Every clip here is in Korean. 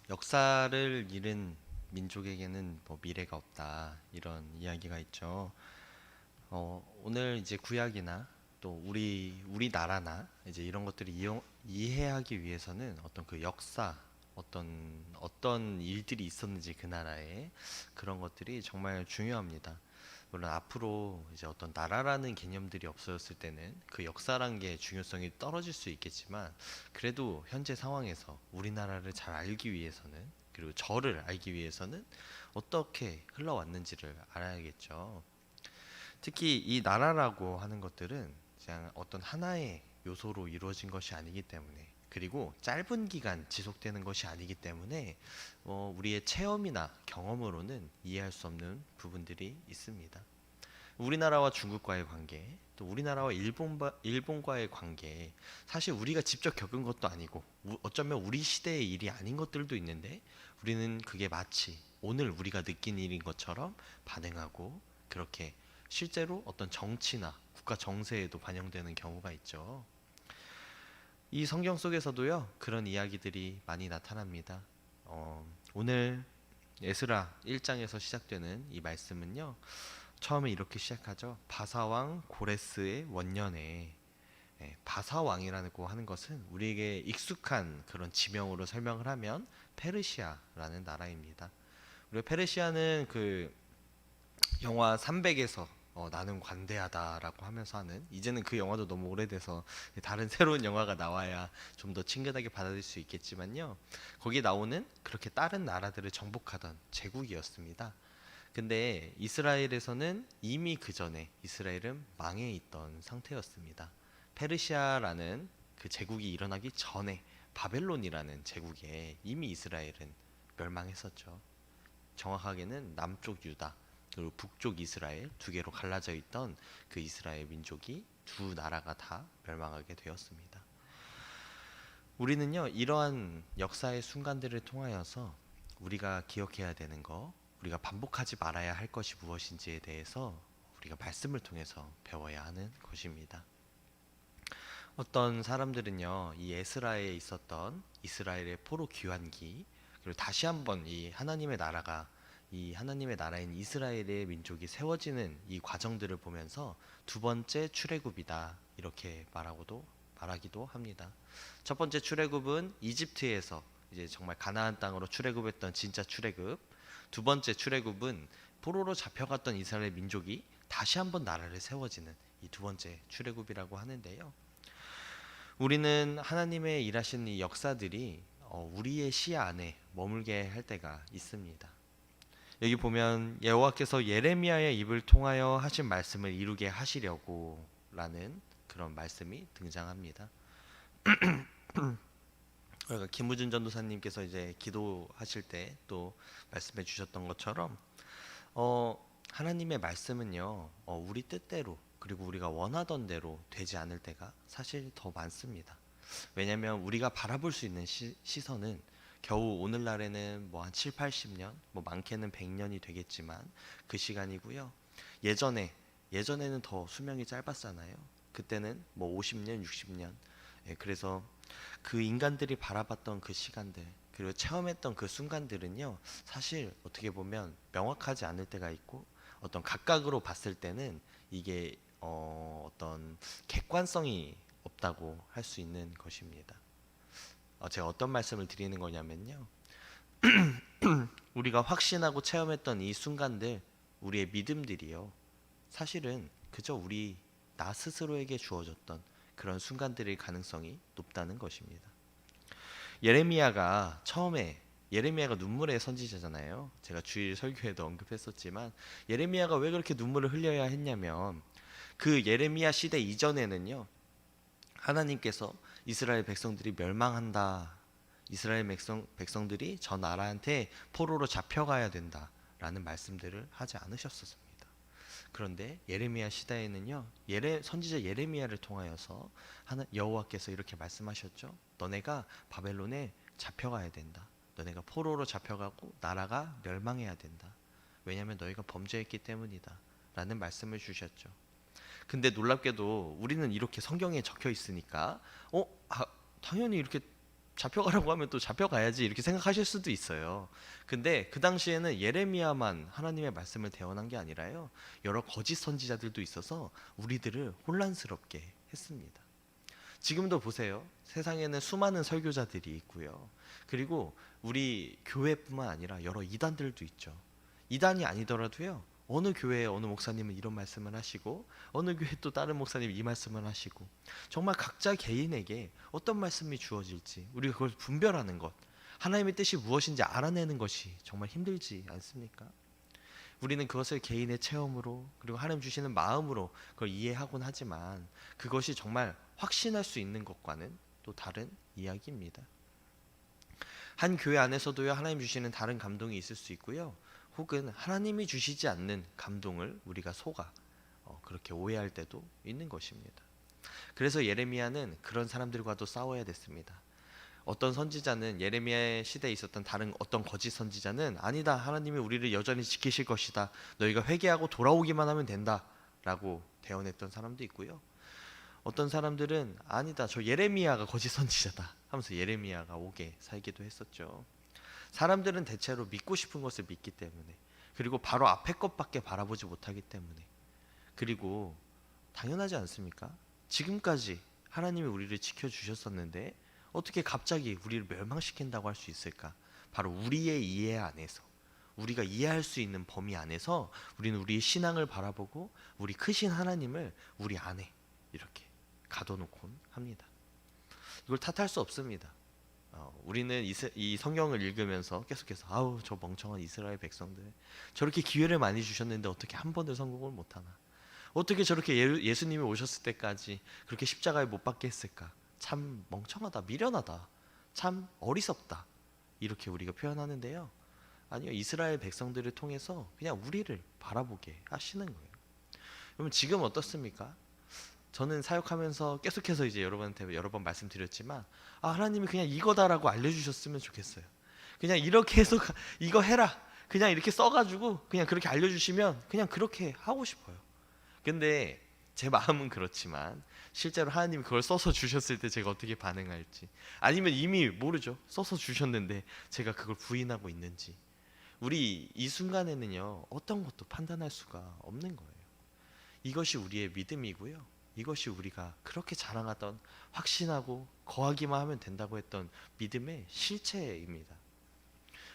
역사를 잃은 민족에게는 뭐 미래가 없다 이런 이야기가 있죠. 오늘 이제 구약이나 또 우리나라나 이제 이런 것들을 이해하기 위해서는 어떤 그 역사, 어떤 일들이 있었는지 그 나라에 그런 것들이 정말 중요합니다. 물론 앞으로 이제 어떤 나라라는 개념들이 없어졌을 때는 그 역사란 게 중요성이 떨어질 수 있겠지만 그래도 현재 상황에서 우리나라를 잘 알기 위해서는 그리고 저를 알기 위해서는 어떻게 흘러왔는지를 알아야겠죠. 특히 이 나라라고 하는 것들은 그냥 어떤 하나의 요소로 이루어진 것이 아니기 때문에 그리고 짧은 기간 지속되는 것이 아니기 때문에 우리의 체험이나 경험으로는 이해할 수 없는 부분들이 있습니다. 우리나라와 중국과의 관계, 또 우리나라와 일본과의 관계, 사실 우리가 직접 겪은 것도 아니고 어쩌면 우리 시대의 일이 아닌 것들도 있는데 우리는 그게 마치 오늘 우리가 느낀 일인 것처럼 반응하고 그렇게 실제로 어떤 정치나 국가 정세에도 반영되는 경우가 있죠. 이 성경 속에서도요 그런 이야기들이 많이 나타납니다. 오늘 에스라 1장에서 시작되는 이 말씀은요 처음에 이렇게 시작하죠. 바사왕 고레스의 원년에 바사왕이라고 하는 것은 우리에게 익숙한 그런 지명으로 설명을 하면 페르시아라는 나라입니다. 우리 페르시아는 그 영화 300에서 나는 관대하다라고 하면서 하는 이제는 그 영화도 너무 오래돼서 다른 새로운 영화가 나와야 좀 더 친근하게 받아들일 수 있겠지만요. 거기 나오는 그렇게 다른 나라들을 정복하던 제국이었습니다. 근데 이스라엘에서는 이미 그 전에 이스라엘은 망해 있던 상태였습니다. 페르시아라는 그 제국이 일어나기 전에 바벨론이라는 제국에 이미 이스라엘은 멸망했었죠. 정확하게는 남쪽 유다 그리고 북쪽 이스라엘 두 개로 갈라져 있던 그 이스라엘 민족이 두 나라가 다 멸망하게 되었습니다. 우리는요 이러한 역사의 순간들을 통하여서 우리가 기억해야 되는 거, 우리가 반복하지 말아야 할 것이 무엇인지에 대해서 우리가 말씀을 통해서 배워야 하는 것입니다. 어떤 사람들은요 이 에스라에 있었던 이스라엘의 포로 귀환기 그리고 다시 한번 이 하나님의 나라인 이스라엘의 민족이 세워지는 이 과정들을 보면서 두 번째 출애굽이다 이렇게 말하기도 합니다. 첫 번째 출애굽은 이집트에서 이제 정말 가나안 땅으로 출애굽했던 진짜 출애굽. 두 번째 출애굽은 포로로 잡혀갔던 이스라엘 민족이 다시 한번 나라를 세워지는 이 두 번째 출애굽이라고 하는데요. 우리는 하나님의 일하시는 이 역사들이 우리의 시야 안에 머물게 할 때가 있습니다. 여기 보면 여호와께서 예레미야의 입을 통하여 하신 말씀을 이루게 하시려고 라는 그런 말씀이 등장합니다. 그러니까 김우준 전도사님께서 이제 기도하실 때 또 말씀해 주셨던 것처럼 하나님의 말씀은요 우리 뜻대로 그리고 우리가 원하던 대로 되지 않을 때가 사실 더 많습니다. 왜냐하면 우리가 바라볼 수 있는 시선은 겨우 오늘날에는 뭐 한 7, 80년, 뭐 많게는 100년이 되겠지만 그 시간이고요. 예전에는 더 수명이 짧았잖아요. 그때는 뭐 50년, 60년. 그래서 그 인간들이 바라봤던 그 시간들 그리고 체험했던 그 순간들은요 사실 어떻게 보면 명확하지 않을 때가 있고 어떤 각각으로 봤을 때는 이게 어떤 객관성이 없다고 할 수 있는 것입니다. 제가 어떤 말씀을 드리는 거냐면요 우리가 확신하고 체험했던 이 순간들 우리의 믿음들이요 사실은 그저 나 스스로에게 주어졌던 그런 순간들일 가능성이 높다는 것입니다. 예레미야가 눈물의 선지자잖아요. 제가 주일 설교에도 언급했었지만 예레미야가 왜 그렇게 눈물을 흘려야 했냐면 그 예레미야 시대 이전에는요. 하나님께서 이스라엘 백성들이 멸망한다. 이스라엘 백성들이 저 나라한테 포로로 잡혀가야 된다라는 말씀들을 하지 않으셨었습니다. 그런데 예레미야 시대에는요 선지자 예레미야를 통하여서 여호와께서 이렇게 말씀하셨죠. 너네가 바벨론에 잡혀가야 된다. 너네가 포로로 잡혀가고 나라가 멸망해야 된다. 왜냐하면 너희가 범죄했기 때문이다 라는 말씀을 주셨죠. 근데 놀랍게도 우리는 이렇게 성경에 적혀 있으니까 당연히 이렇게 잡혀가라고 하면 또 잡혀가야지 이렇게 생각하실 수도 있어요. 근데 그 당시에는 예레미야만 하나님의 말씀을 대언한 게 아니라요, 여러 거짓 선지자들도 있어서 우리들을 혼란스럽게 했습니다. 지금도 보세요. 세상에는 수많은 설교자들이 있고요. 그리고 우리 교회뿐만 아니라 여러 이단들도 있죠. 이단이 아니더라도요, 어느 교회에 어느 목사님은 이런 말씀을 하시고 어느 교회 또 다른 목사님이 이 말씀을 하시고, 정말 각자 개인에게 어떤 말씀이 주어질지 우리가 그걸 분별하는 것, 하나님의 뜻이 무엇인지 알아내는 것이 정말 힘들지 않습니까? 우리는 그것을 개인의 체험으로 그리고 하나님 주시는 마음으로 그걸 이해하곤 하지만, 그것이 정말 확신할 수 있는 것과는 또 다른 이야기입니다. 한 교회 안에서도요, 하나님 주시는 다른 감동이 있을 수 있고요, 혹은 하나님이 주시지 않는 감동을 우리가 속아 그렇게 오해할 때도 있는 것입니다. 그래서 예레미야는 그런 사람들과도 싸워야 됐습니다. 어떤 선지자는, 예레미야의 시대에 있었던 다른 어떤 거짓 선지자는, 아니다, 하나님이 우리를 여전히 지키실 것이다, 너희가 회개하고 돌아오기만 하면 된다 라고 대언했던 사람도 있고요, 어떤 사람들은 아니다, 저 예레미야가 거짓 선지자다 하면서 예레미야가 오게 살기도 했었죠. 사람들은 대체로 믿고 싶은 것을 믿기 때문에, 그리고 바로 앞에 것밖에 바라보지 못하기 때문에, 그리고 당연하지 않습니까? 지금까지 하나님이 우리를 지켜주셨었는데 어떻게 갑자기 우리를 멸망시킨다고 할 수 있을까? 바로 우리의 이해 안에서, 우리가 이해할 수 있는 범위 안에서 우리는 우리의 신앙을 바라보고 우리 크신 하나님을 우리 안에 이렇게 가둬놓곤 합니다. 이걸 탓할 수 없습니다. 우리는 이 성경을 읽으면서 계속해서 아우, 저 멍청한 이스라엘 백성들, 저렇게 기회를 많이 주셨는데 어떻게 한 번을 성공을 못하나, 어떻게 저렇게 예수님이 오셨을 때까지 그렇게 십자가에 못 박게 했을까, 참 멍청하다, 미련하다, 참 어리석다, 이렇게 우리가 표현하는데요, 아니요, 이스라엘 백성들을 통해서 그냥 우리를 바라보게 하시는 거예요. 그러면 지금 어떻습니까? 저는 사역하면서 계속해서 이제 여러분한테 여러 번 말씀드렸지만, 하나님이 그냥 이거다라고 알려주셨으면 좋겠어요. 그냥 이렇게 해서 이거 해라, 그냥 이렇게 써가지고 그냥 그렇게 알려주시면 그냥 그렇게 하고 싶어요. 근데 제 마음은 그렇지만 실제로 하나님이 그걸 써서 주셨을 때 제가 어떻게 반응할지, 아니면 이미 모르죠, 써서 주셨는데 제가 그걸 부인하고 있는지, 우리 이 순간에는요, 어떤 것도 판단할 수가 없는 거예요. 이것이 우리의 믿음이고요, 이것이 우리가 그렇게 자랑하던, 확신하고 거하기만 하면 된다고 했던 믿음의 실체입니다.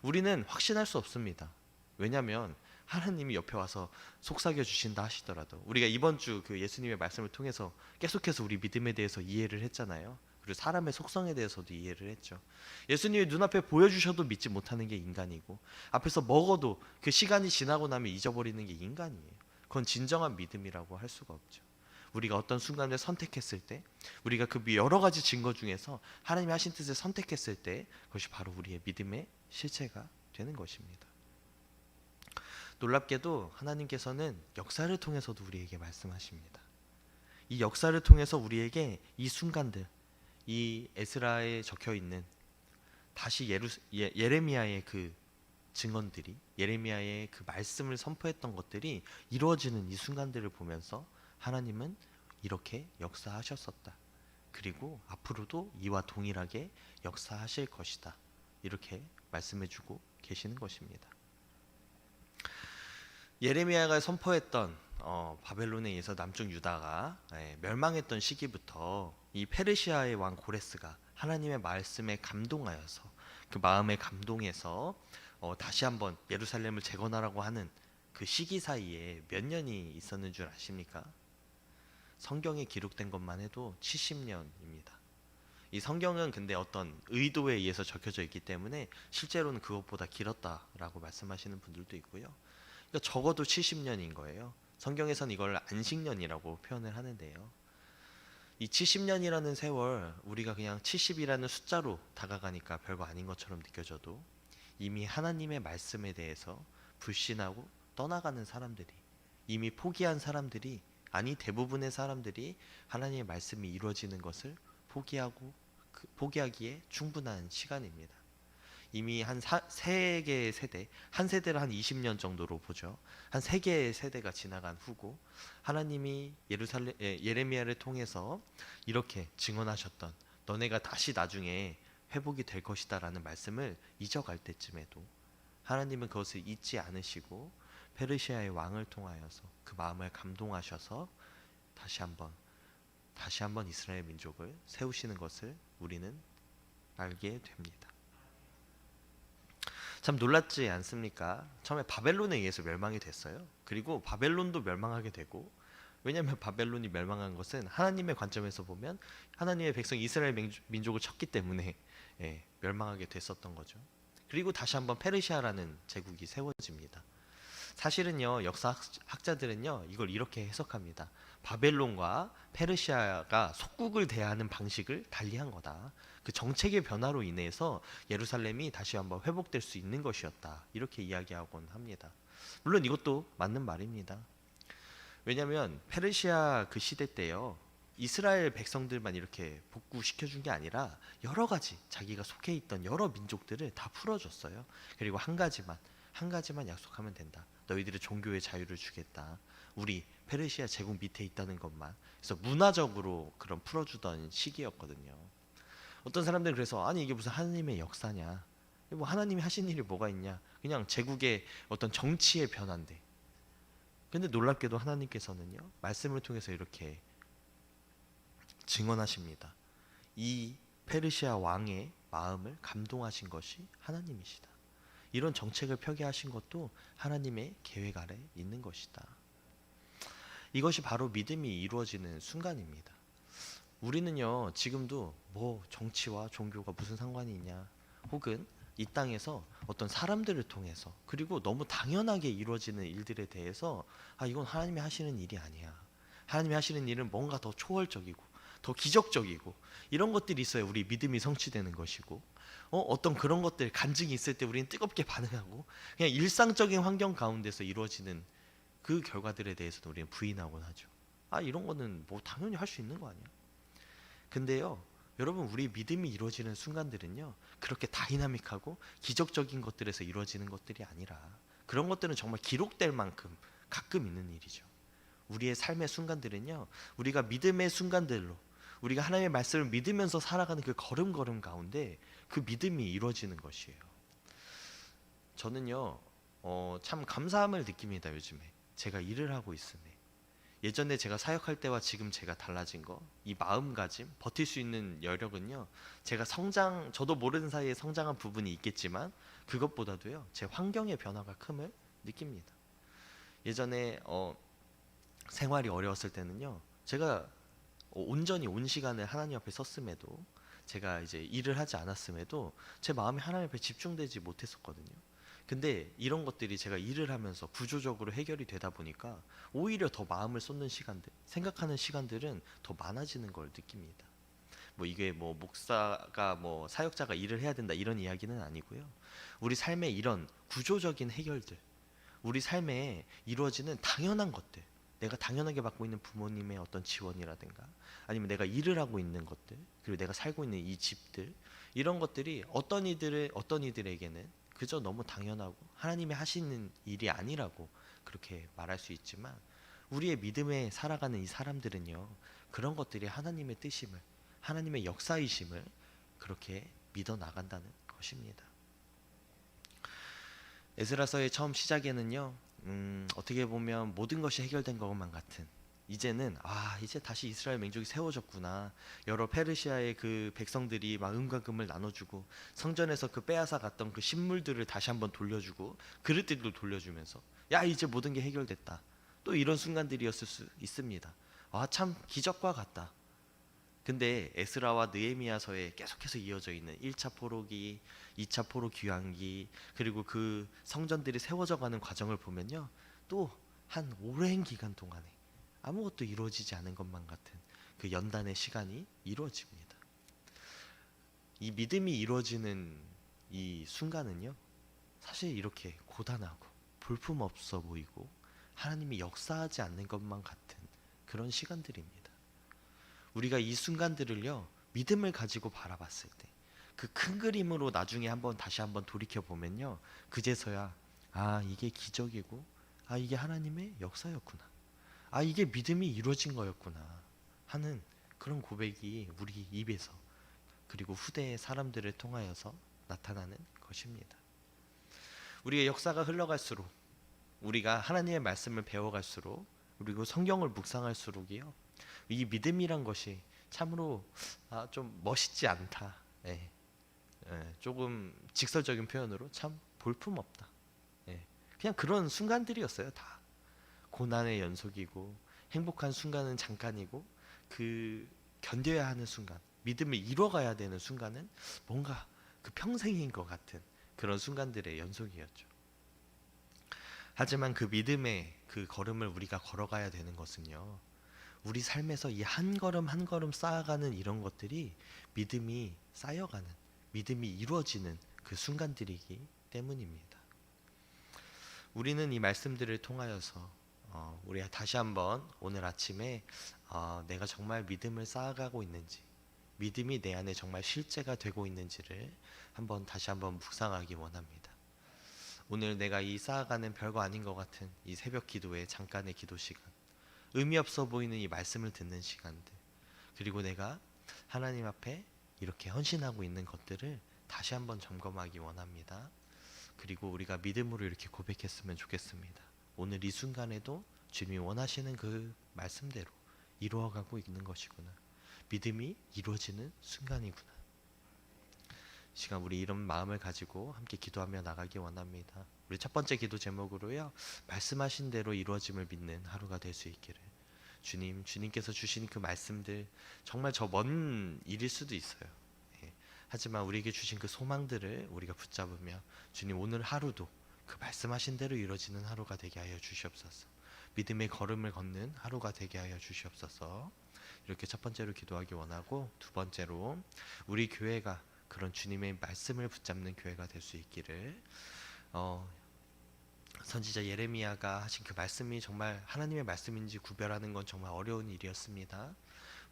우리는 확신할 수 없습니다. 왜냐하면 하나님이 옆에 와서 속삭여 주신다 하시더라도, 우리가 이번 주 그 예수님의 말씀을 통해서 계속해서 우리 믿음에 대해서 이해를 했잖아요. 그리고 사람의 속성에 대해서도 이해를 했죠. 예수님이 눈앞에 보여주셔도 믿지 못하는 게 인간이고, 앞에서 먹어도 그 시간이 지나고 나면 잊어버리는 게 인간이에요. 그건 진정한 믿음이라고 할 수가 없죠. 우리가 어떤 순간을 선택했을 때, 우리가 그 여러 가지 증거 중에서 하나님이 하신 뜻을 선택했을 때, 그것이 바로 우리의 믿음의 실체가 되는 것입니다. 놀랍게도 하나님께서는 역사를 통해서도 우리에게 말씀하십니다. 이 역사를 통해서 우리에게 이 순간들, 이 에스라에 적혀 있는 다시 예레미야의 그 증언들이, 예레미야의 그 말씀을 선포했던 것들이 이루어지는 이 순간들을 보면서 하나님은 이렇게 역사하셨었다, 그리고 앞으로도 이와 동일하게 역사하실 것이다, 이렇게 말씀해주고 계시는 것입니다. 예레미야가 선포했던 바벨론에 의해서 남쪽 유다가 멸망했던 시기부터 이 페르시아의 왕 고레스가 하나님의 말씀에 감동하여서, 그 마음에 감동해서 다시 한번 예루살렘을 재건하라고 하는 그 시기 사이에 몇 년이 있었는 줄 아십니까? 성경에 기록된 것만 해도 70년입니다. 이 성경은 근데 어떤 의도에 의해서 적혀져 있기 때문에 실제로는 그것보다 길었다라고 말씀하시는 분들도 있고요. 그러니까 적어도 70년인 거예요. 성경에서는 이걸 안식년이라고 표현을 하는데요, 이 70년이라는 세월, 우리가 그냥 70이라는 숫자로 다가가니까 별거 아닌 것처럼 느껴져도, 이미 하나님의 말씀에 대해서 불신하고 떠나가는 사람들이, 이미 포기한 사람들이, 아니 대부분의 사람들이 하나님의 말씀이 이루어지는 것을 포기하기에 충분한 시간입니다. 이미 한 3개의 세대, 한 세대를 한 20년 정도로 보죠. 한 3개의 세대가 지나간 후고, 하나님이 예레미야를 통해서 이렇게 증언하셨던, 너네가 다시 나중에 회복이 될 것이다라는 말씀을 잊어갈 때쯤에도 하나님은 그것을 잊지 않으시고 페르시아의 왕을 통하여서 그 마음을 감동하셔서 다시 한번 이스라엘 민족을 세우시는 것을 우리는 알게 됩니다. 참 놀랍지 않습니까? 처음에 바벨론에 의해서 멸망이 됐어요. 그리고 바벨론도 멸망하게 되고, 왜냐하면 바벨론이 멸망한 것은 하나님의 관점에서 보면 하나님의 백성 이스라엘 민족을 쳤기 때문에 멸망하게 됐었던 거죠. 그리고 다시 한번 페르시아라는 제국이 세워집니다. 사실은요, 역사학자들은요 이걸 이렇게 해석합니다. 바벨론과 페르시아가 속국을 대하는 방식을 달리한 거다. 그 정책의 변화로 인해서 예루살렘이 다시 한번 회복될 수 있는 것이었다. 이렇게 이야기하곤 합니다. 물론 이것도 맞는 말입니다. 왜냐하면 페르시아 그 시대 때요, 이스라엘 백성들만 이렇게 복구시켜준 게 아니라 여러 가지 자기가 속해 있던 여러 민족들을 다 풀어줬어요. 그리고 한 가지만 약속하면 된다. 너희들의 종교의 자유를 주겠다. 우리 페르시아 제국 밑에 있다는 것만. 그래서 문화적으로 그런 풀어주던 시기였거든요. 어떤 사람들은 그래서 아니 이게 무슨 하나님의 역사냐, 뭐 하나님이 하신 일이 뭐가 있냐, 그냥 제국의 어떤 정치의 변화인데. 근데 놀랍게도 하나님께서는요 말씀을 통해서 이렇게 증언하십니다. 이 페르시아 왕의 마음을 감동하신 것이 하나님이시다. 이런 정책을 펴게 하신 것도 하나님의 계획 아래 있는 것이다. 이것이 바로 믿음이 이루어지는 순간입니다. 우리는요 지금도 뭐 정치와 종교가 무슨 상관이 있냐, 혹은 이 땅에서 어떤 사람들을 통해서 그리고 너무 당연하게 이루어지는 일들에 대해서 이건 하나님이 하시는 일이 아니야, 하나님이 하시는 일은 뭔가 더 초월적이고 더 기적적이고 이런 것들이 있어야 우리 믿음이 성취되는 것이고, 어떤 그런 것들 간증이 있을 때 우리는 뜨겁게 반응하고 그냥 일상적인 환경 가운데서 이루어지는 그 결과들에 대해서도 우리는 부인하곤 하죠. 이런 거는 뭐 당연히 할 수 있는 거 아니야. 근데요 여러분, 우리 믿음이 이루어지는 순간들은요 그렇게 다이나믹하고 기적적인 것들에서 이루어지는 것들이 아니라, 그런 것들은 정말 기록될 만큼 가끔 있는 일이죠. 우리의 삶의 순간들은요 우리가 믿음의 순간들로, 우리가 하나님의 말씀을 믿으면서 살아가는 그 걸음걸음 가운데 그 믿음이 이루어지는 것이에요. 저는요 참 감사함을 느낍니다. 요즘에 제가 일을 하고 있음에, 예전에 제가 사역할 때와 지금 제가 달라진 거, 이 마음가짐, 버틸 수 있는 여력은요 제가 저도 모르는 사이에 성장한 부분이 있겠지만 그것보다도요 제 환경의 변화가 큼을 느낍니다. 예전에 생활이 어려웠을 때는요 제가 온전히 온 시간을 하나님 앞에 섰음에도, 제가 이제 일을 하지 않았음에도 제 마음이 하나님 앞에 집중되지 못했었거든요. 근데 이런 것들이 제가 일을 하면서 구조적으로 해결이 되다 보니까 오히려 더 마음을 쏟는 시간들, 생각하는 시간들은 더 많아지는 걸 느낍니다. 뭐 이게 뭐 목사가 뭐 사역자가 일을 해야 된다 이런 이야기는 아니고요. 우리 삶의 이런 구조적인 해결들, 우리 삶에 이루어지는 당연한 것들, 내가 당연하게 받고 있는 부모님의 어떤 지원이라든가, 아니면 내가 일을 하고 있는 것들, 그리고 내가 살고 있는 이 집들, 이런 것들이 어떤 이들에게는 그저 너무 당연하고 하나님이 하시는 일이 아니라고 그렇게 말할 수 있지만, 우리의 믿음에 살아가는 이 사람들은요 그런 것들이 하나님의 뜻임을, 하나님의 역사이심을 그렇게 믿어 나간다는 것입니다. 에스라서의 처음 시작에는요 어떻게 보면 모든 것이 해결된 것만 같은, 이제는 이제 다시 이스라엘 민족이 세워졌구나, 여러 페르시아의 그 백성들이 막 은과 금을 나눠주고 성전에서 그 빼앗아 갔던 그 신물들을 다시 한번 돌려주고 그릇들도 돌려주면서 이제 모든 게 해결됐다, 또 이런 순간들이었을 수 있습니다. 참 기적과 같다. 근데 에스라와 느헤미야서에 계속해서 이어져 있는 1차 포로기, 2차 포로 귀환기, 그리고 그 성전들이 세워져 가는 과정을 보면요 또 한 오랜 기간 동안에 아무것도 이루어지지 않은 것만 같은 그 연단의 시간이 이루어집니다. 이 믿음이 이루어지는 이 순간은요 사실 이렇게 고단하고 볼품없어 보이고 하나님이 역사하지 않는 것만 같은 그런 시간들입니다. 우리가 이 순간들을요 믿음을 가지고 바라봤을 때, 그 큰 그림으로 나중에 다시 한번 돌이켜 보면요 그제서야 이게 기적이고 이게 하나님의 역사였구나, 이게 믿음이 이루어진 거였구나 하는 그런 고백이 우리 입에서 그리고 후대의 사람들을 통하여서 나타나는 것입니다. 우리의 역사가 흘러갈수록, 우리가 하나님의 말씀을 배워갈수록, 그리고 성경을 묵상할수록이요, 이 믿음이란 것이 참으로 좀 멋있지 않다. 예, 조금 직설적인 표현으로 참 볼품없다. 예, 그냥 그런 순간들이었어요. 다 고난의 연속이고, 행복한 순간은 잠깐이고, 그 견뎌야 하는 순간, 믿음을 이뤄가야 되는 순간은 뭔가 그 평생인 것 같은 그런 순간들의 연속이었죠. 하지만 그 믿음의 그 걸음을 우리가 걸어가야 되는 것은요, 우리 삶에서 이 한 걸음 한 걸음 쌓아가는 이런 것들이 믿음이 쌓여가는, 믿음이 이루어지는 그 순간들이기 때문입니다. 우리는 이 말씀들을 통하여서 우리 다시 한번 오늘 아침에 내가 정말 믿음을 쌓아가고 있는지, 믿음이 내 안에 정말 실제가 되고 있는지를 다시 한번 묵상하기 원합니다. 오늘 내가 이 쌓아가는 별거 아닌 것 같은 이 새벽 기도의 잠깐의 기도 시간, 의미 없어 보이는 이 말씀을 듣는 시간들, 그리고 내가 하나님 앞에 이렇게 헌신하고 있는 것들을 다시 한번 점검하기 원합니다. 그리고 우리가 믿음으로 이렇게 고백했으면 좋겠습니다. 오늘 이 순간에도 주님이 원하시는 그 말씀대로 이루어가고 있는 것이구나. 믿음이 이루어지는 순간이구나. 시간 우리 이런 마음을 가지고 함께 기도하며 나가기 원합니다. 우리 첫 번째 기도 제목으로요, 말씀하신 대로 이루어짐을 믿는 하루가 될 수 있기를. 주님께서 주신 그 말씀들 정말 저 먼 일일 수도 있어요. 예. 하지만 우리에게 주신 그 소망들을 우리가 붙잡으며 주님 오늘 하루도 그 말씀하신 대로 이루어지는 하루가 되게 하여 주시옵소서. 믿음의 걸음을 걷는 하루가 되게 하여 주시옵소서. 이렇게 첫 번째로 기도하기 원하고, 두 번째로 우리 교회가 그런 주님의 말씀을 붙잡는 교회가 될 수 있기를. 선지자 예레미야가 하신 그 말씀이 정말 하나님의 말씀인지 구별하는 건 정말 어려운 일이었습니다.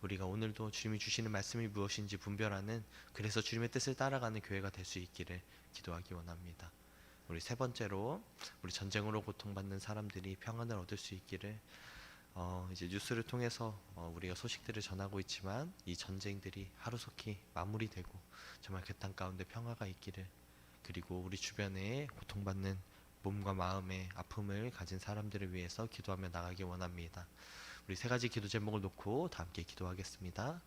우리가 오늘도 주님이 주시는 말씀이 무엇인지 분별하는, 그래서 주님의 뜻을 따라가는 교회가 될 수 있기를 기도하기 원합니다. 우리 세 번째로 우리 전쟁으로 고통받는 사람들이 평안을 얻을 수 있기를. 이제 뉴스를 통해서 우리가 소식들을 전하고 있지만 이 전쟁들이 하루속히 마무리되고 정말 그 땅 가운데 평화가 있기를, 그리고 우리 주변에 고통받는 몸과 마음의 아픔을 가진 사람들을 위해서 기도하며 나가기 원합니다. 우리 세 가지 기도 제목을 놓고 다 함께 기도하겠습니다.